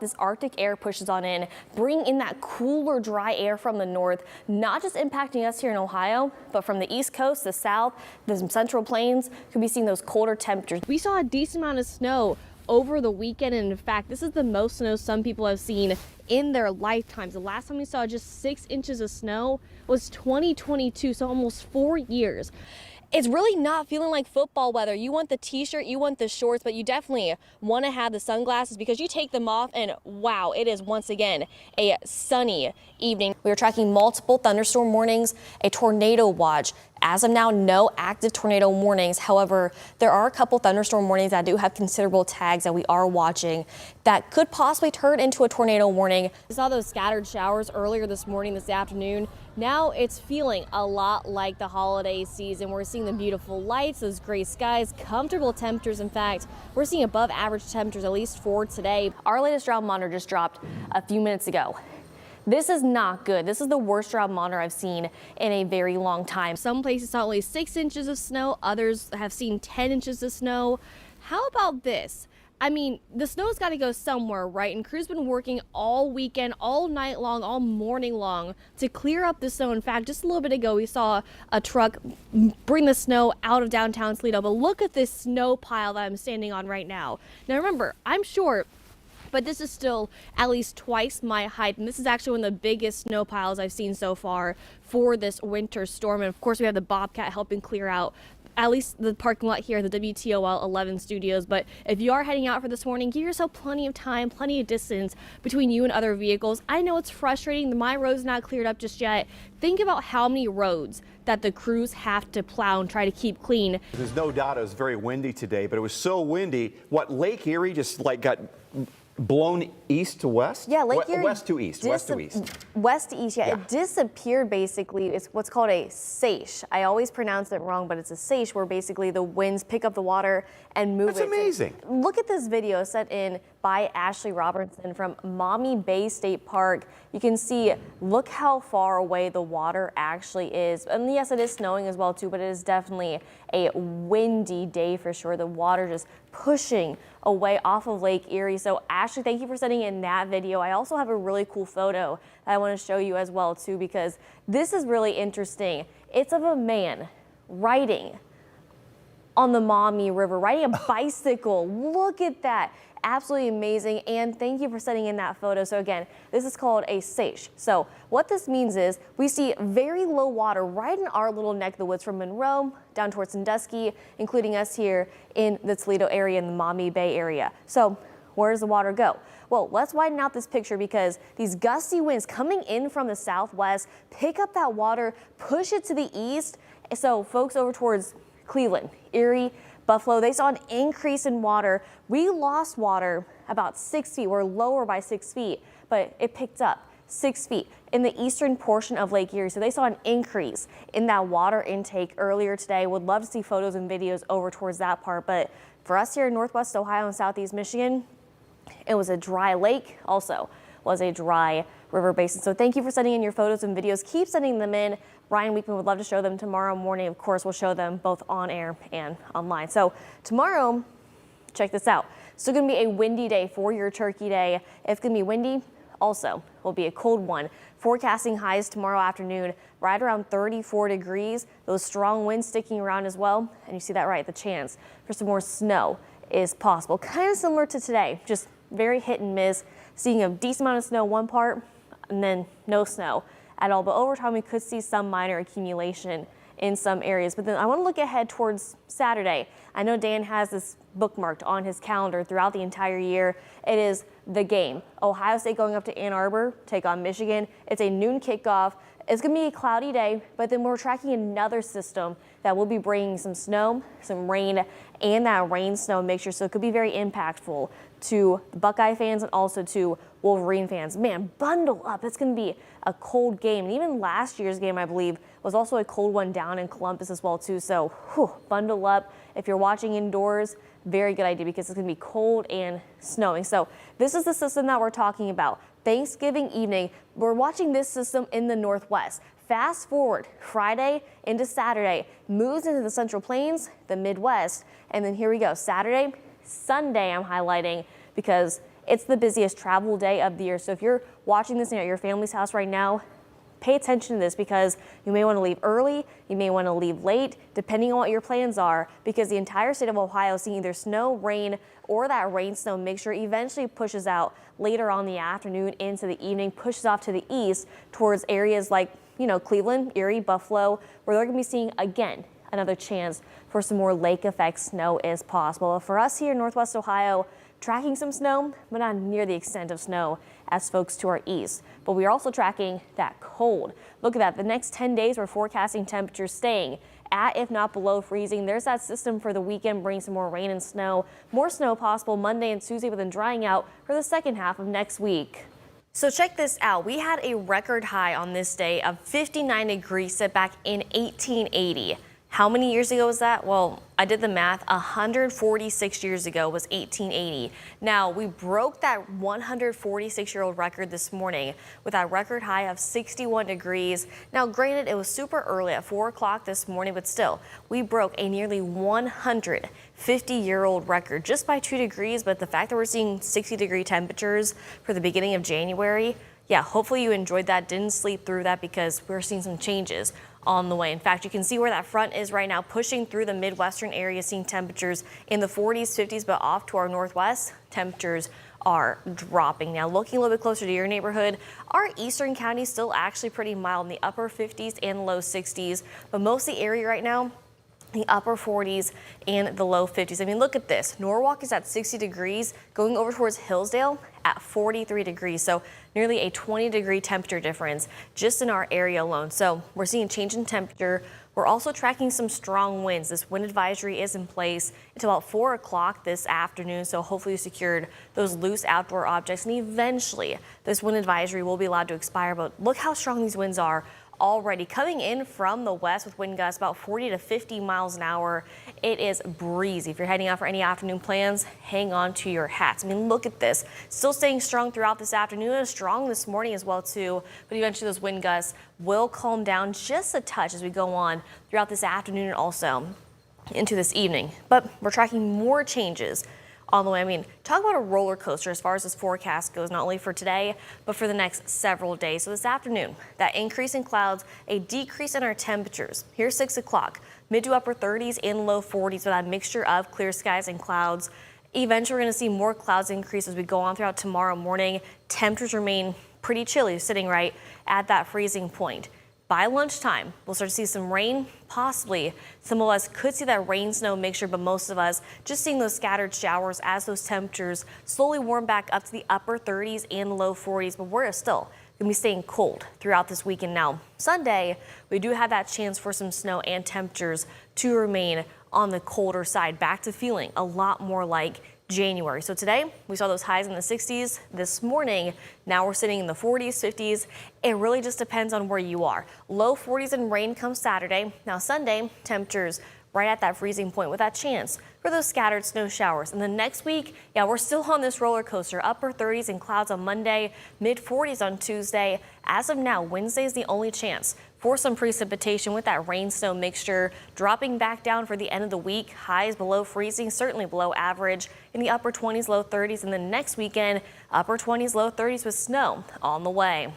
This Arctic air pushes on in, bringing in that cooler, dry air from the north, not just impacting us here in Ohio, but from the East Coast, the South, the Central Plains, could be seeing those colder temperatures. We saw a decent amount of snow over the weekend, and in fact, this is the most snow some people have seen in their lifetimes. The last time we saw just 6 inches of snow was 2022, so almost 4 years. It's really not feeling like football weather. You want the t-shirt, you want the shorts, but you definitely want to have the sunglasses because you take them off and wow, it is once again a sunny evening. We are tracking multiple thunderstorm warnings, a tornado watch. As of now, no active tornado warnings. However, there are a couple thunderstorm warnings that do have considerable tags that we are watching that could possibly turn into a tornado warning. We saw those scattered showers earlier this morning, this afternoon. Now it's feeling a lot like the holiday season. We're seeing the beautiful lights, those gray skies, comfortable temperatures. In fact, we're seeing above average temperatures, at least for today. Our latest drought monitor just dropped a few minutes ago. This is not good. This is the worst drought monitor I've seen in a very long time. Some places saw only 6 inches of snow. Others have seen 10 inches of snow. How about this? I mean, the snow's got to go somewhere, right? And crew's been working all weekend, all night long, all morning long to clear up the snow. In fact, just a little bit ago, we saw a truck bring the snow out of downtown Toledo. But look at this snow pile that I'm standing on right now. Now, remember, I'm short, but this is still at least twice my height. And this is actually one of the biggest snow piles I've seen so far for this winter storm. And of course, we have the Bobcat helping clear out at least the parking lot here at the WTOL 11 studios. But if you are heading out for this morning, give yourself plenty of time, plenty of distance between you and other vehicles. I know it's frustrating. My road's not cleared up just yet. Think about how many roads that the crews have to plow and try to keep clean. There's no doubt it was very windy today, but it was so windy. What, Lake Erie just like got blown east to west? Yeah, Lake Erie. West to east. West to east, yeah. It disappeared basically. It's what's called a Seiche. I always pronounce it wrong, but it's a Seiche where basically the winds pick up the water and move it. That's amazing. Look at this video sent in by Ashley Robertson from Maumee Bay State Park. You can see, look how far away the water actually is. And yes, it is snowing as well too, but it is definitely a windy day for sure. The water just pushing away off of Lake Erie. So Ashley, thank you for sending in that video. I also have a really cool photo that I want to show you as well too, because this is really interesting. It's of a man riding on the Maumee River, riding a bicycle. Look at that. Absolutely amazing. And thank you for sending in that photo. So again, this is called a Seiche. So what this means is we see very low water right in our little neck of the woods from Monroe down towards Sandusky, including us here in the Toledo area and the Maumee Bay area. So where does the water go? Well, let's widen out this picture because these gusty winds coming in from the southwest pick up that water, push it to the east. So folks over towards Cleveland, Erie, Buffalo, they saw an increase in water. We lost water about 6 feet. We're lower by 6 feet, but it picked up 6 feet in the eastern portion of Lake Erie. So they saw an increase in that water intake earlier today. Would love to see photos and videos over towards that part. But for us here in Northwest Ohio and Southeast Michigan, it was a dry lake, also was a dry river basin. So thank you for sending in your photos and videos. Keep sending them in. Ryan Weekman would love to show them tomorrow morning. Of course, we'll show them both on air and online. So tomorrow, check this out. Still going to be a windy day for your Turkey Day. It's going to be windy. Also, will be a cold one. Forecasting highs tomorrow afternoon right around 34 degrees. Those strong winds sticking around as well. And you see that right, the chance for some more snow is possible. Kind of similar to today, just very hit and miss. Seeing a decent amount of snow one part and then no snow at all. But over time, we could see some minor accumulation in some areas. But then I want to look ahead towards Saturday. I know Dan has this bookmarked on his calendar throughout the entire year. It is the game. Ohio State going up to Ann Arbor, take on Michigan. It's a noon kickoff. It's going to be a cloudy day, but then we're tracking another system that will be bringing some snow, some rain, and that rain snow mixture. So it could be very impactful to the Buckeye fans and also to Wolverine fans. Man, bundle up. It's going to be a cold game. And even last year's game, I believe, was also a cold one down in Columbus as well, too. So bundle up. If you're watching indoors, very good idea because it's going to be cold and snowing. So this is the system that we're talking about. Thanksgiving evening, we're watching this system in the Northwest. Fast forward Friday into Saturday, moves into the Central Plains, the Midwest, and then here we go. Saturday, Sunday I'm highlighting because it's the busiest travel day of the year. So if you're watching this at your family's house right now, pay attention to this because you may want to leave early, you may want to leave late, depending on what your plans are, because the entire state of Ohio is seeing either snow, rain, or that rain-snow mixture eventually pushes out later on in the afternoon into the evening, pushes off to the east towards areas like, Cleveland, Erie, Buffalo, where they're going to be seeing, again, another chance for some more lake effect snow is possible. For us here in Northwest Ohio, tracking some snow, but not near the extent of snow as folks to our east. But we are also tracking that cold. Look at that. The next 10 days, we're forecasting temperatures staying at, if not below freezing. There's that system for the weekend, bringing some more rain and snow. More snow possible Monday and Tuesday, but then drying out for the second half of next week. So check this out. We had a record high on this day of 59 degrees set back in 1880. How many years ago was that? Well, I did the math. 146 years ago was 1880. Now, we broke that 146-year-old record this morning with that record high of 61 degrees. Now, granted, it was super early at 4 o'clock this morning, but still, we broke a nearly 150-year-old record just by 2 degrees. But the fact that we're seeing 60-degree temperatures for the beginning of January, yeah, hopefully you enjoyed that, didn't sleep through that, because we're seeing some changes on the way. In fact, you can see where that front is right now, pushing through the Midwestern area, seeing temperatures in the 40s, 50s, but off to our northwest, temperatures are dropping. Now, looking a little bit closer to your neighborhood, our eastern counties still actually pretty mild in the upper 50s and low 60s, but most of the area right now, the upper 40s and the low 50s. I mean, look at this. Norwalk is at 60 degrees, going over towards Hillsdale at 43 degrees. So nearly a 20-degree temperature difference just in our area alone. So we're seeing a change in temperature. We're also tracking some strong winds. This wind advisory is in place until about 4 o'clock this afternoon. So hopefully you secured those loose outdoor objects, and eventually this wind advisory will be allowed to expire. But look how strong these winds are already coming in from the west with wind gusts about 40 to 50 miles an hour. It is breezy. If you're heading out for any afternoon plans, hang on to your hats. I mean, look at this. Still staying strong throughout this afternoon and strong this morning as well too. But eventually those wind gusts will calm down just a touch as we go on throughout this afternoon and also into this evening. But we're tracking more changes on the way. I mean, talk about a roller coaster as far as this forecast goes, not only for today, but for the next several days. So this afternoon, that increase in clouds, a decrease in our temperatures. Here's 6 o'clock, mid to upper 30s and low 40s with that mixture of clear skies and clouds. Eventually, we're going to see more clouds increase as we go on throughout tomorrow morning. Temperatures remain pretty chilly, sitting right at that freezing point. By lunchtime, we'll start to see some rain, possibly. Some of us could see that rain-snow mixture, but most of us just seeing those scattered showers as those temperatures slowly warm back up to the upper 30s and low 40s. But we're still going to be staying cold throughout this weekend. Now, Sunday, we do have that chance for some snow and temperatures to remain on the colder side, back to feeling a lot more like January. So today we saw those highs in the 60s. This morning, now we're sitting in the 40s, 50s. It really just depends on where you are. Low 40s and rain comes Saturday. Now Sunday, temperatures right at that freezing point with that chance for those scattered snow showers. And the next week, yeah, we're still on this roller coaster. Upper 30s and clouds on Monday, mid 40s on Tuesday. As of now, Wednesday is the only chance for some precipitation with that rain-snow mixture dropping back down for the end of the week. Highs below freezing, certainly below average in the upper 20s, low 30s. And then next weekend, upper 20s, low 30s with snow on the way.